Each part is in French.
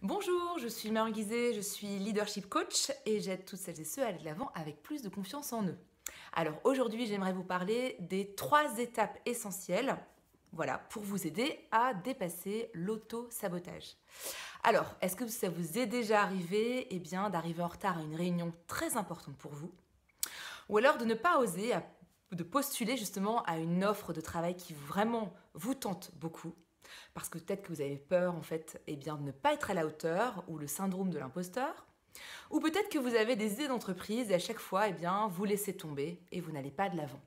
Bonjour, je suis Marion Guizet, je suis leadership coach et j'aide toutes celles et ceux à aller de l'avant avec plus de confiance en eux. Alors aujourd'hui, j'aimerais vous parler des 3 étapes essentielles, voilà, pour vous aider à dépasser l'auto-sabotage. Alors, est-ce que ça vous est déjà arrivé, d'arriver en retard à une réunion très importante pour vous, ou alors de ne pas oser de postuler justement à une offre de travail qui vraiment vous tente beaucoup? Parce que peut-être que vous avez peur de ne pas être à la hauteur ou le syndrome de l'imposteur. Ou peut-être que vous avez des idées d'entreprise et à chaque fois, vous laissez tomber et vous n'allez pas de l'avant.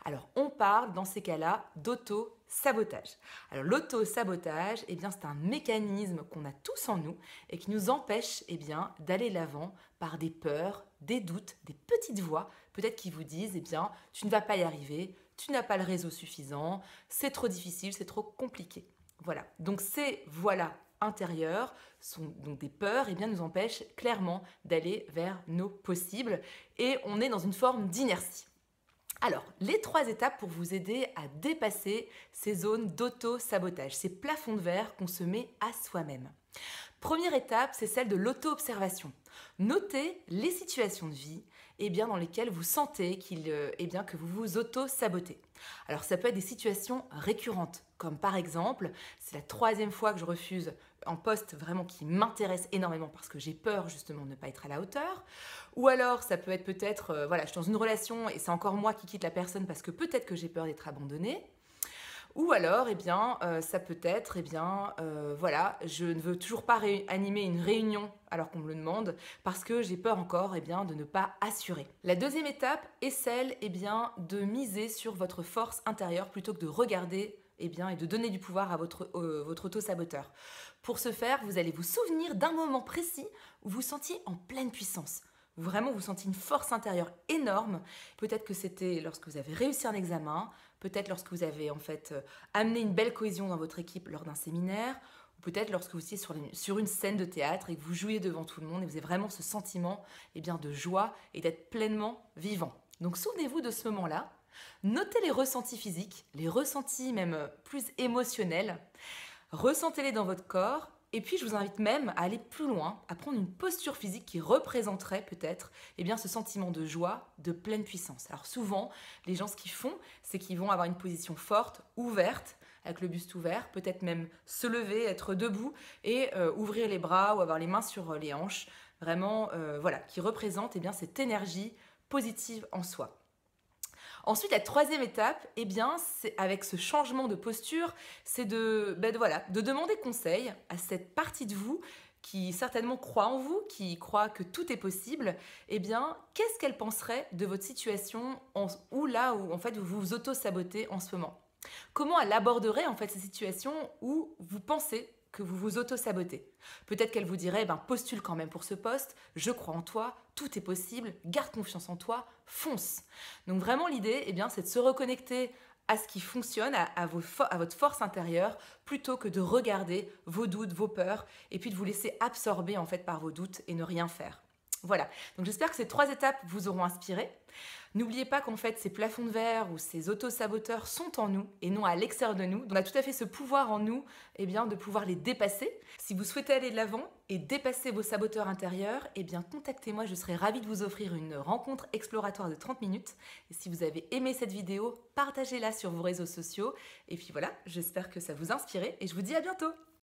Alors, on parle dans ces cas-là d'auto-sabotage. Alors, l'auto-sabotage, c'est un mécanisme qu'on a tous en nous et qui nous empêche d'aller de l'avant par des peurs, des doutes, des petites voix, peut-être qui vous disent tu ne vas pas y arriver, tu n'as pas le réseau suffisant, c'est trop difficile, c'est trop compliqué. Voilà, donc ces voix-là intérieures sont donc des peurs nous empêchent clairement d'aller vers nos possibles et on est dans une forme d'inertie. Alors, les 3 étapes pour vous aider à dépasser ces zones d'auto-sabotage, ces plafonds de verre qu'on se met à soi-même. Première étape, c'est celle de l'auto-observation. Notez les situations de vie dans lesquelles vous sentez que vous vous auto-sabotez. Alors ça peut être des situations récurrentes, comme par exemple, c'est la 3e fois que je refuse un poste vraiment qui m'intéresse énormément parce que j'ai peur justement de ne pas être à la hauteur. Ou alors ça peut être peut-être, je suis dans une relation et c'est encore moi qui quitte la personne parce que peut-être que j'ai peur d'être abandonnée. Ou alors, ça peut être, je ne veux toujours pas animer une réunion alors qu'on me le demande parce que j'ai peur encore de ne pas assurer. La 2e étape est celle de miser sur votre force intérieure plutôt que de regarder et de donner du pouvoir à votre auto-saboteur. Pour ce faire, vous allez vous souvenir d'un moment précis où vous sentiez en pleine puissance. Vraiment, vous sentez une force intérieure énorme. Peut-être que c'était lorsque vous avez réussi un examen, peut-être lorsque vous avez amené une belle cohésion dans votre équipe lors d'un séminaire, ou peut-être lorsque vous étiez sur une scène de théâtre et que vous jouiez devant tout le monde et vous avez vraiment ce sentiment de joie et d'être pleinement vivant. Donc souvenez-vous de ce moment-là. Notez les ressentis physiques, les ressentis même plus émotionnels. Ressentez-les dans votre corps. Et puis, je vous invite même à aller plus loin, à prendre une posture physique qui représenterait peut-être ce sentiment de joie, de pleine puissance. Alors souvent, les gens, ce qu'ils font, c'est qu'ils vont avoir une position forte, ouverte, avec le buste ouvert, peut-être même se lever, être debout et ouvrir les bras ou avoir les mains sur les hanches, vraiment, qui représente cette énergie positive en soi. Ensuite, la 3e étape, c'est avec ce changement de posture, c'est de demander conseil à cette partie de vous qui certainement croit en vous, qui croit que tout est possible. Qu'est-ce qu'elle penserait de votre situation où vous vous auto-sabotez en ce moment? Comment elle aborderait ces situations où vous pensez que vous vous auto-sabotez? Peut-être qu'elle vous dirait postule quand même pour ce poste, je crois en toi, tout est possible, garde confiance en toi, fonce. Donc vraiment l'idée c'est de se reconnecter à ce qui fonctionne, à votre force intérieure, plutôt que de regarder vos doutes, vos peurs, et puis de vous laisser absorber par vos doutes et ne rien faire. Voilà, donc j'espère que ces 3 étapes vous auront inspiré. N'oubliez pas ces plafonds de verre ou ces auto-saboteurs sont en nous et non à l'extérieur de nous. On a tout à fait ce pouvoir en nous de pouvoir les dépasser. Si vous souhaitez aller de l'avant et dépasser vos saboteurs intérieurs, contactez-moi, je serai ravie de vous offrir une rencontre exploratoire de 30 minutes. Et si vous avez aimé cette vidéo, partagez-la sur vos réseaux sociaux. Et puis voilà, j'espère que ça vous inspire et je vous dis à bientôt.